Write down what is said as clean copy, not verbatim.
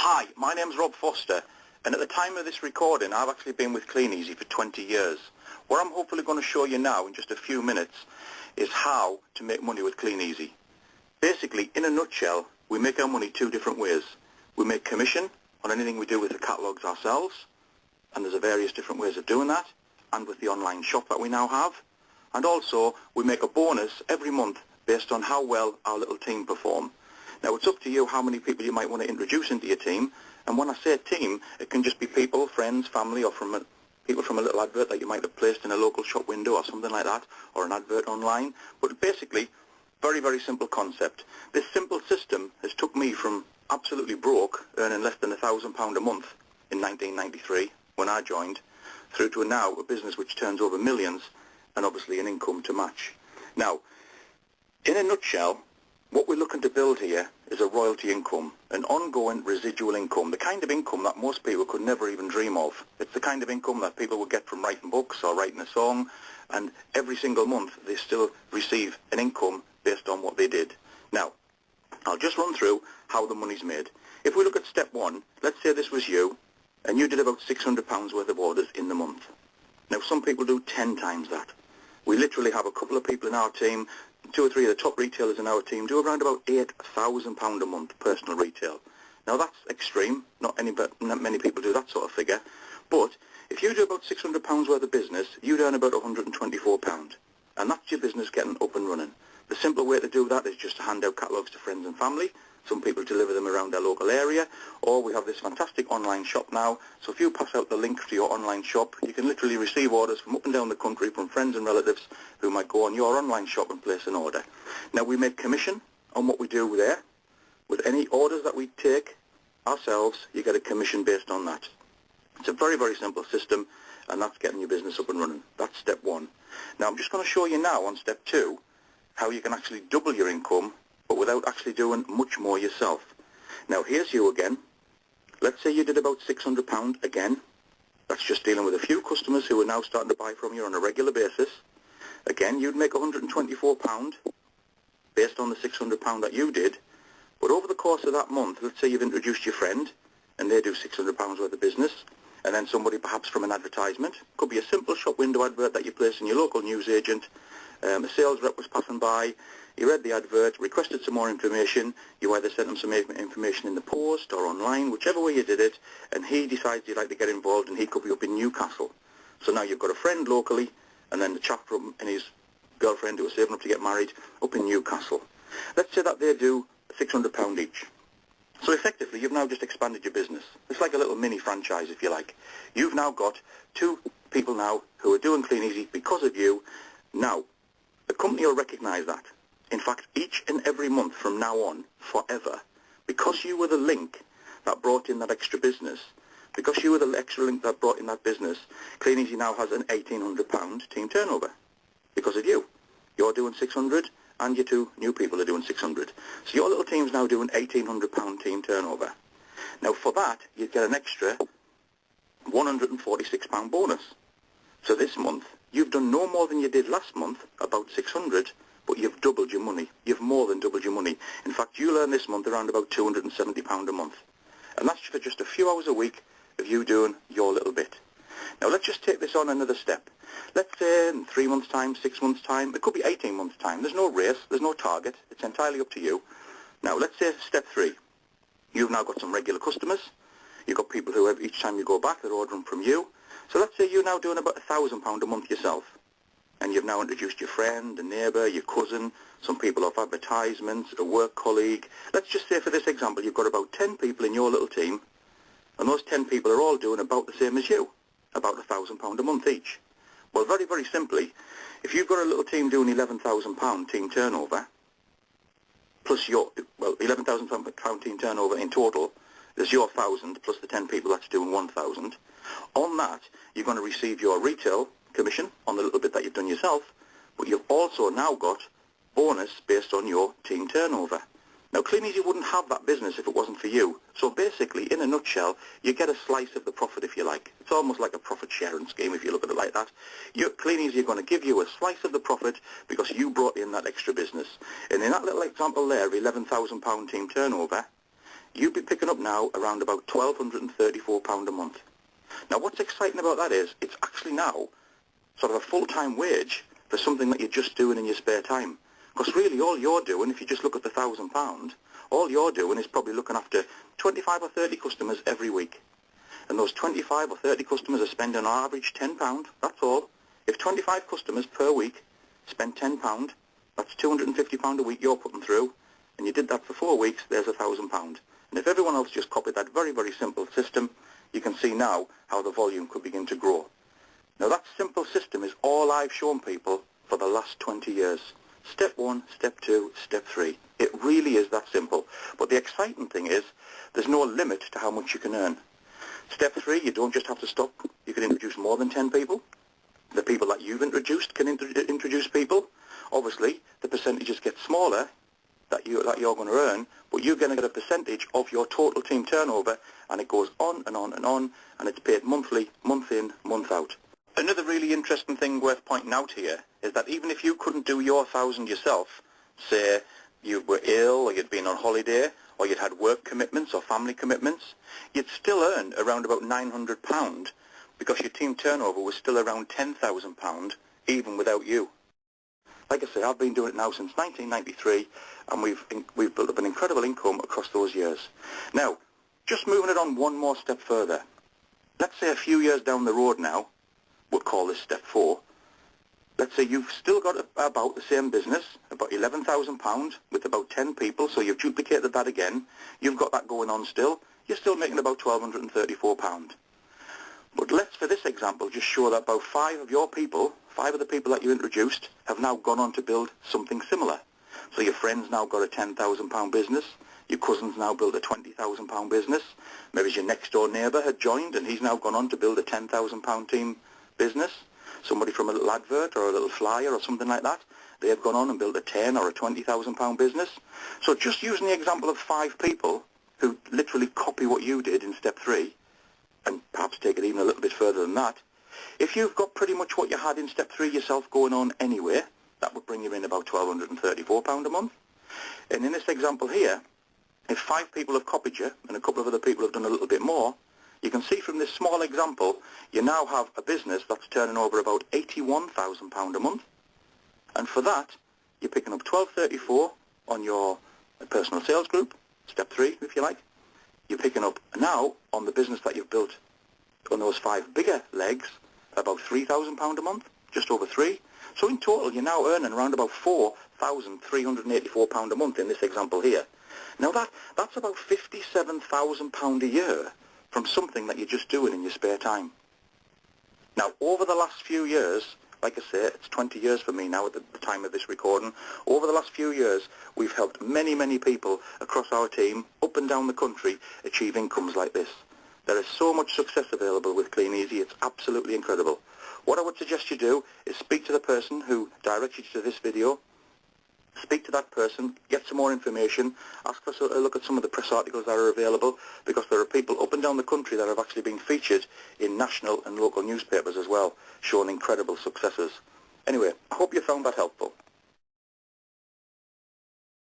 Hi, my name's Rob Forster, and at the time of this recording I've actually been with Clean Easy for 20 years. What I'm hopefully going to show you now in just a few minutes is how to make money with Clean Easy. Basically, in a nutshell, we make our money two different ways. We make commission on anything we do with the catalogues ourselves, and there's various different ways of doing that, and with the online shop that we now have. And also, we make a bonus every month based on how well our little team perform. Now, it's up to you how many people you might want to introduce into your team. And when I say team, it can just be people, friends, family, or people from a little advert that you might have placed in a local shop window or something like that, or an advert online. But basically, very, very simple concept. This simple system has took me from absolutely broke, earning less than £1,000 a month in 1993 when I joined, through to now a business which turns over millions and obviously an income to match. Now, in a nutshell, what we're looking to build here is a royalty income, an ongoing residual income, the kind of income that most people could never even dream of. It's the kind of income that people would get from writing books or writing a song, and every single month they still receive an income based on what they did. Now, I'll just run through how the money's made. If we look at step one, let's say this was you, and you did about £600 worth of orders in the month. Now, some people do 10 times that. We literally have a couple of people in our team, 2 or 3 of the top retailers in our team do around about £8,000 a month personal retail. Now that's extreme, not many people do that sort of figure, but if you do about £600 worth of business, you'd earn about £124, and that's your business getting up and running. The simple way to do that is just to hand out catalogues to friends and family. Some people deliver them around their local area, or we have this fantastic online shop now, so if you pass out the link to your online shop, you can literally receive orders from up and down the country from friends and relatives who might go on your online shop and place an order. Now, we make commission on what we do there. With any orders that we take ourselves, you get a commission based on that. It's a very, very simple system, and that's getting your business up and running. That's step one. Now, I'm just going to show you now on step two how you can actually double your income, but without actually doing much more yourself. Now, here's you again. Let's say you did about £600 again. That's just dealing with a few customers who are now starting to buy from you on a regular basis. Again, you'd make £124 based on the £600 that you did. But over the course of that month, let's say you've introduced your friend, and they do £600 worth of business, and then somebody perhaps from an advertisement. Could be a simple shop window advert that you place in your local newsagent. A sales rep was passing by, he read the advert, requested some more information, you either sent him some information in the post or online, whichever way you did it, and he decides he'd like to get involved, and he could be up in Newcastle. So now you've got a friend locally, and then the chap from and his girlfriend who are saving up to get married up in Newcastle. Let's say that they do £600 each. So effectively, you've now just expanded your business. It's like a little mini franchise, if you like. You've now got 2 people now who are doing Clean Easy because of you. Now, the company will recognise that. In fact, each and every month from now on, forever, because you were the link that brought in that extra business, because you were the extra link that brought in that business, Clean Easy now has an £1,800 team turnover because of you. You're doing 600 and your 2 new people are doing 600. So your little team's now doing £1,800 team turnover. Now for that, you get an extra £146 bonus. So this month, you've done no more than you did last month, about 600, but you've doubled your money. You've more than doubled your money. In fact, you'll earn this month around about £270 a month. And that's for just a few hours a week of you doing your little bit. Now let's just take this on another step. Let's say in 3 months' time, 6 months' time, it could be 18 months' time. There's no race, there's no target. It's entirely up to you. Now let's say step 3. You've now got some regular customers. You've got people who each time you go back, they're ordering from you. So let's say you're now doing about £1,000 a month yourself. And you've now introduced your friend, a neighbour, your cousin, some people off advertisements, a work colleague. Let's just say for this example, you've got about 10 people in your little team, and those 10 people are all doing about the same as you, about £1,000 a month each. Well, very, very simply, if you've got a little team doing £11,000 team turnover, plus your, well, £11,000 team turnover in total, there's your 1,000 plus the 10 people that's doing 1,000. On that, you're going to receive your retail commission on the little bit that you've done yourself, but you've also now got bonus based on your team turnover. Now, Clean Easy wouldn't have that business if it wasn't for you. So basically, in a nutshell, you get a slice of the profit, if you like. It's almost like a profit sharing scheme, if you look at it like that. Clean Easy are going to give you a slice of the profit because you brought in that extra business. And in that little example there, £11,000 team turnover, you'd be picking up now around about £1,234 a month. Now what's exciting about that is it's actually now sort of a full-time wage for something that you're just doing in your spare time. Because really all you're doing, if you just look at the £1,000, all you're doing is probably looking after 25 or 30 customers every week. And those 25 or 30 customers are spending on average £10, that's all. If 25 customers per week spend £10, that's £250 a week you're putting through, and you did that for 4 weeks, there's £1,000. And if everyone else just copied that very, very simple system, you can see now how the volume could begin to grow. Now that simple system is all I've shown people for the last 20 years. Step 1, Step 2, Step 3. It really is that simple. But the exciting thing is there's no limit to how much you can earn. Step 3, you don't just have to stop. You can introduce more than 10 people. The people that you've introduced can introduce people. Obviously, the percentages get smaller that you're going to earn, but you're going to get a percentage of your total team turnover, and it goes on and on and on, and it's paid monthly, month in, month out. Another really interesting thing worth pointing out here is that even if you couldn't do your 1,000 yourself, say you were ill or you'd been on holiday or you'd had work commitments or family commitments, you'd still earn around about £900 because your team turnover was still around £10,000 even without you. Like I say, I've been doing it now since 1993, and we've built up an incredible income across those years. Now, just moving it on one more step further. Let's say a few years down the road now, we'll call this Step 4. Let's say you've still got about the same business, about £11,000 with about 10 people, so you've duplicated that again. You've got that going on still. You're still making about £1,234. But let's, for this example, just show that about 5 of your people, 5 of the people that you introduced, have now gone on to build something similar. So your friend's now got a £10,000 business, your cousin's now built a £20,000 business, maybe your next door neighbour had joined and he's now gone on to build a £10,000 team business. Somebody from a little advert or a little flyer or something like that, they have gone on and built a £10,000 or a £20,000 business. So just using the example of 5 people who literally copy what you did in Step 3, and perhaps take it even a little bit further than that, if you've got pretty much what you had in Step 3 yourself going on anyway, that would bring you in about £1,234 a month. And in this example here, if 5 people have copied you and a couple of other people have done a little bit more, you can see from this small example, you now have a business that's turning over about £81,000 a month. And for that, you're picking up £1,234 on your personal sales group, Step 3 if you like. You're picking up now on the business that you've built on those 5 bigger legs about £3,000 a month, just over 3. So in total you're now earning around about £4,384 a month in this example here. Now that's about £57,000 a year from something that you're just doing in your spare time. Now over the last few years, like I say, it's 20 years for me now at the time of this recording. Over the last few years, we've helped many, many people across our team, up and down the country, achieve incomes like this. There is so much success available with Clean Easy, it's absolutely incredible. What I would suggest you do is speak to the person who directed you to this video, speak to that person, get some more information, ask for a look at some of the press articles that are available, because there are people up and down the country that have actually been featured in national and local newspapers as well, showing incredible successes. Anyway, I hope you found that helpful.